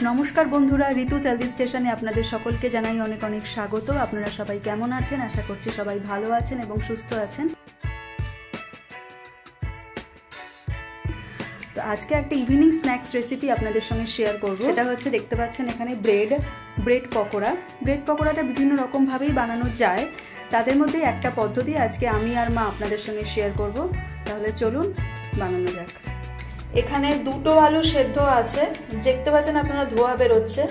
নমস্কার বন্ধুরা, ঋতু হেলদি স্টেশনে আপনাদের সকলকে জানাই অনেক অনেক স্বাগত। আপনারা সবাই কেমন আছেন? আশা করছি সবাই ভালো আছেন এবং সুস্থ আছেন। তো আজকে একটা ইভিনিং স্ন্যাক্স রেসিপি আপনাদের সঙ্গে শেয়ার করব। সেটা হচ্ছে, দেখতে পাচ্ছেন এখানে ব্রেড পকোড়া। ব্রেড পকোড়াটা বিভিন্ন রকমভাবেই বানানো যায়, তাদের মধ্যে একটা পদ্ধতি আজকে আমি আর মা আপনাদের সঙ্গে শেয়ার করব। তাহলে চলুন বানানো যাক। এখানে দুটো আলু সেদ্ধ আছে, দেখতে পাচ্ছেন আপনারা ধোয়া বেরোচ্ছে।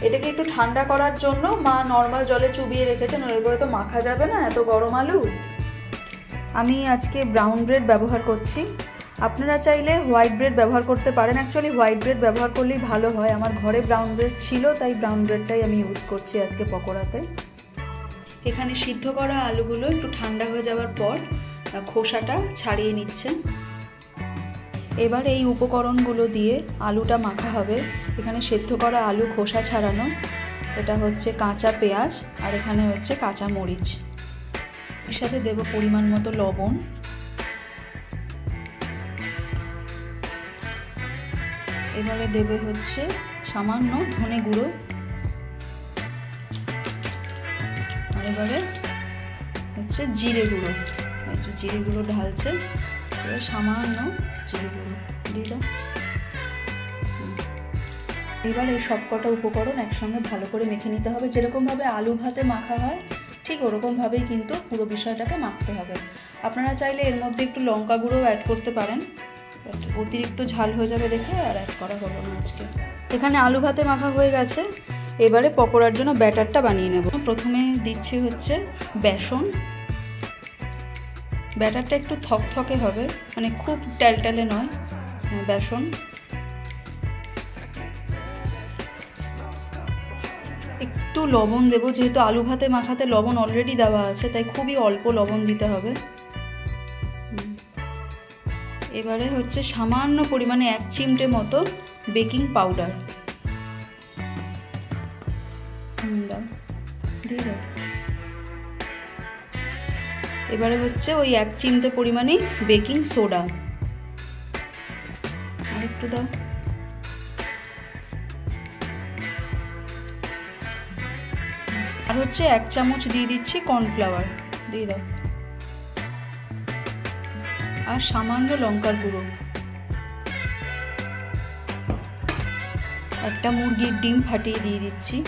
এটাকে একটু ঠান্ডা করার জন্য মা নর্মাল জলে চুবিয়ে রেখেছেন, এরপরে তো মাখা যাবে না এত গরম আলু। আমি আজকে ব্রাউন ব্রেড ব্যবহার করছি, আপনারা চাইলে হোয়াইট ব্রেড ব্যবহার করতে পারেন। অ্যাকচুয়ালি হোয়াইট ব্রেড ব্যবহার করলেই ভালো হয়। আমার ঘরে ব্রাউন ব্রেড ছিল, তাই ব্রাউন ব্রেডটাই আমি ইউজ করছি আজকে পকোড়াতে। এখানে সিদ্ধ করা আলুগুলো একটু ঠান্ডা হয়ে যাওয়ার পর খোসাটা ছাড়িয়ে নিচ্ছেন। এবার এই উপকরণগুলো দিয়ে আলুটা মাখা হবে। এখানে সেদ্ধ করা আলু খোসা ছাড়ানো, এটা হচ্ছে কাঁচা পেঁয়াজ, আর এখানে হচ্ছে কাঁচা মরিচ। এর সাথে দেব পরিমাণ মতো লবণ, এবারে দেবে হচ্ছে সামান্য ধনে গুঁড়ো, আর এবারে হচ্ছে জিরে গুঁড়ো। জিরে গুঁড়ো ঢালছে, এবার সামান্য জিরে গুঁড়ো দিয়ে দাও। এবার এই সবকটা উপকরণ একসঙ্গে ভালো করে মেখে নিতে হবে। যেরকমভাবে আলু ভাতে মাখা হয় ঠিক ওরকমভাবেই কিন্তু পুরো বিষয়টাকে মাখতে হবে। আপনারা চাইলে এর মধ্যে একটু লঙ্কা গুঁড়োও অ্যাড করতে পারেন, অতিরিক্ত ঝাল হয়ে যাবে দেখে আর অ্যাড করা হলো না আজকে। এখানে আলু ভাতে মাখা হয়ে গেছে, এবারে পকোড়ার জন্য ব্যাটারটা বানিয়ে নেব। প্রথমে দিচ্ছি হচ্ছে বেসন। ব্যাটারটা একটু থকথকে হবে, মানে খুব টেলটেলে নয়। বেসন, একটু লবণ দেব, যেহেতু আলু ভাতে মাখাতে লবণ অলরেডি দেওয়া আছে, তাই খুবই অল্প লবণ দিতে হবে। এবারে হচ্ছে সামান্য পরিমাণে 1 চিমটে মতো বেকিং পাউডার দিয়ে দাও। এবারে হচ্ছে ওই 1 চিমটে পরিমাণে বেকিং সোডা, আর একটু দাও। আর হচ্ছে 1 চামচ দিয়ে দিচ্ছি কর্নফ্লাওয়ার, দিয়ে দাও। আর সামান্য লঙ্কার গুঁড়ো, একটা মুরগির ডিম ফাটিয়ে দিয়ে দিচ্ছি।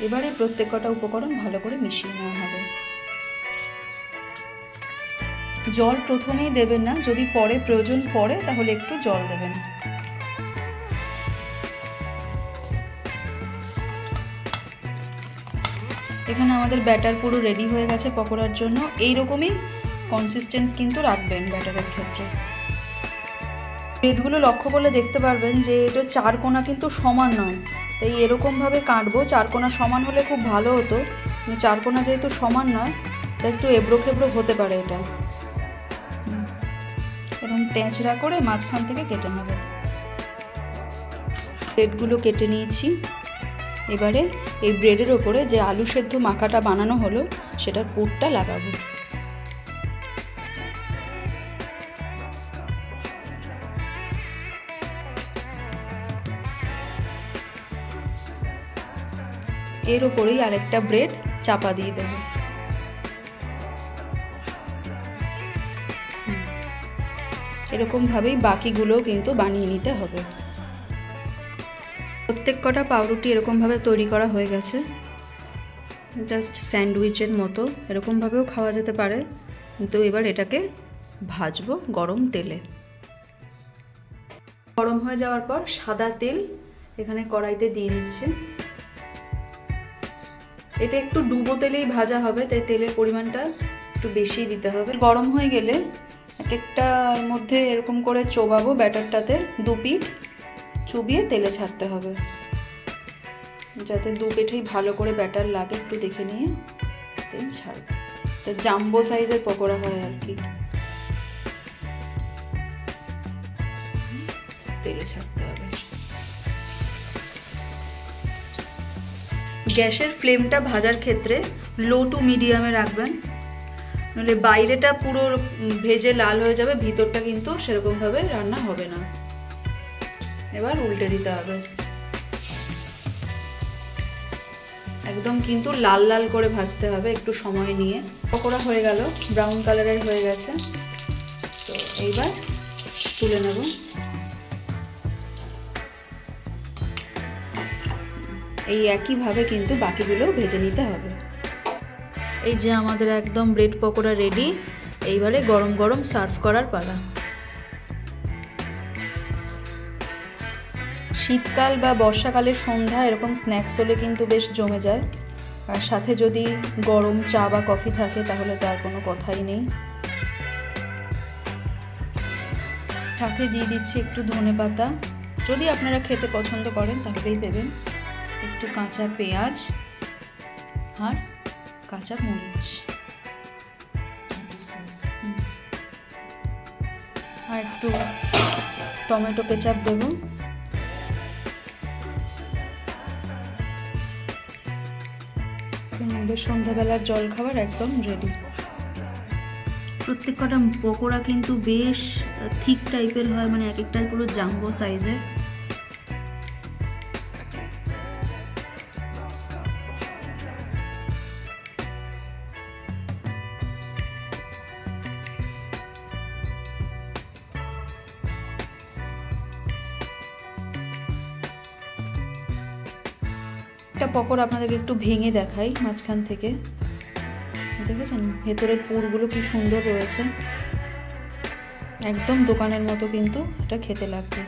এবারে প্রত্যেকটা উপকরণ ভালো করে মিশিয়ে নেওয়া হবে। জল প্রথমেই দেবেন না, যদি পরে প্রয়োজন পড়ে তাহলে একটু জল দেবেন। এখানে আমাদের ব্যাটার পুরো রেডি হয়ে গেছে পকোড়ার জন্য। এইরকমই কনসিস্টেন্স কিন্তু রাখবেন ব্যাটারের ক্ষেত্রে। ব্রেডগুলো লক্ষ্য করলে দেখতে পারবেন যে এটা 4 কোণা কিন্তু সমান নয়, তাই এরকমভাবে কাটবো। 4 কোণা সমান হলে খুব ভালো হতো, 4 কোণা যেহেতু সমান নয় তাই একটু এবড়ো খেবড়ো হতে পারে। এটা এরকম তেঁচড়া করে মাঝখান থেকে কেটে নেব। ব্রেডগুলো কেটে নিয়েছি। এবারে এই ব্রেডের ওপরে যে আলু সেদ্ধ মাখাটা বানানো হলো সেটার পুরটা লাগাবো। এর ওপরেই আরেকটা ব্রেড চাপা দিয়ে দেব। এরকমভাবেই বাকিগুলোও কিন্তু বানিয়ে নিতে হবে। প্রত্যেক কটা পাউরুটি এরকমভাবে তৈরি করা হয়ে গেছে, জাস্ট স্যান্ডউইচের মতো। এরকমভাবেও খাওয়া যেতে পারে, কিন্তু এবার এটাকে ভাজবো গরম তেলে। গরম হয়ে যাওয়ার পর সাদা তেল এখানে কড়াইতে দিয়ে দিচ্ছি। এটা একটু ডুবো তেলেই ভাজা হবে, তাই তেলের পরিমাণটা একটু বেশি দিতে হবে। গরম হয়ে গেলে এক একটার মধ্যে এরকম করে চোবাবো ব্যাটারটাতে। 2 পিঠ চুবিয়ে তেলে ছাড়তে হবে, যাতে 2 পিঠেই ভালো করে ব্যাটার লাগে। একটু দেখে নিয়ে তেল ছাড়বে। তো জাম্বো সাইজের পকোড়া হয় আর কি। তেলে ছাড়তে হবে। গ্যাসের ফ্লেমটা ভাজার ক্ষেত্রে লো টু মিডিয়ামে রাখবেন, নাহলে বাইরেটা পুরো ভেজে লাল হয়ে যাবে, ভিতরটা কিন্তু সেরকমভাবে রান্না হবে না। এবার উল্টে দিতে হবে, একদম কিন্তু লাল লাল করে ভাজতে হবে একটু সময় নিয়ে। পকোড়া হয়ে গেল, ব্রাউন কালারের হয়ে গেছে। তো এইবার তুলে নেব। এই একইভাবে কিন্তু বাকিগুলো ভেজে নিতে হবে। এই যে আমাদের একদম ব্রেড পকোড়া রেডি। এইবারে গরম গরম সার্ভ করার পালা। শীতকাল বা বর্ষাকালের সন্ধ্যা এরকম স্ন্যাক্স হলে কিন্তু বেশ জমে যায়, আর সাথে যদি গরম চা বা কফি থাকে তাহলে তার কোনো কথাই নেই। সাথে দিয়ে দিচ্ছি একটু ধনেপাতা, যদি আপনারা খেতে পছন্দ করেন তাহলেই দেবেন, একটু কাঁচা পেঁয়াজ আর কাঁচা মরিচ, আর একটু টমেটো কেচাপ দেবো। আমাদের সন্ধ্যাবেলার জলখাবার একদম রেডি। প্রত্যেক কটা পকোড়া কিন্তু বেশ থিক টাইপের হয়, মানে এক একটাই পুরো জাম্বো সাইজের। একটা পকোড়া আপনাদেরকে একটু ভেঙে দেখাই মাঝখান থেকে, দেখেছেন ভেতরের পুরগুলো কি সুন্দর রয়েছে, একদম দোকানের মতো কিন্তু এটা খেতে লাগবে।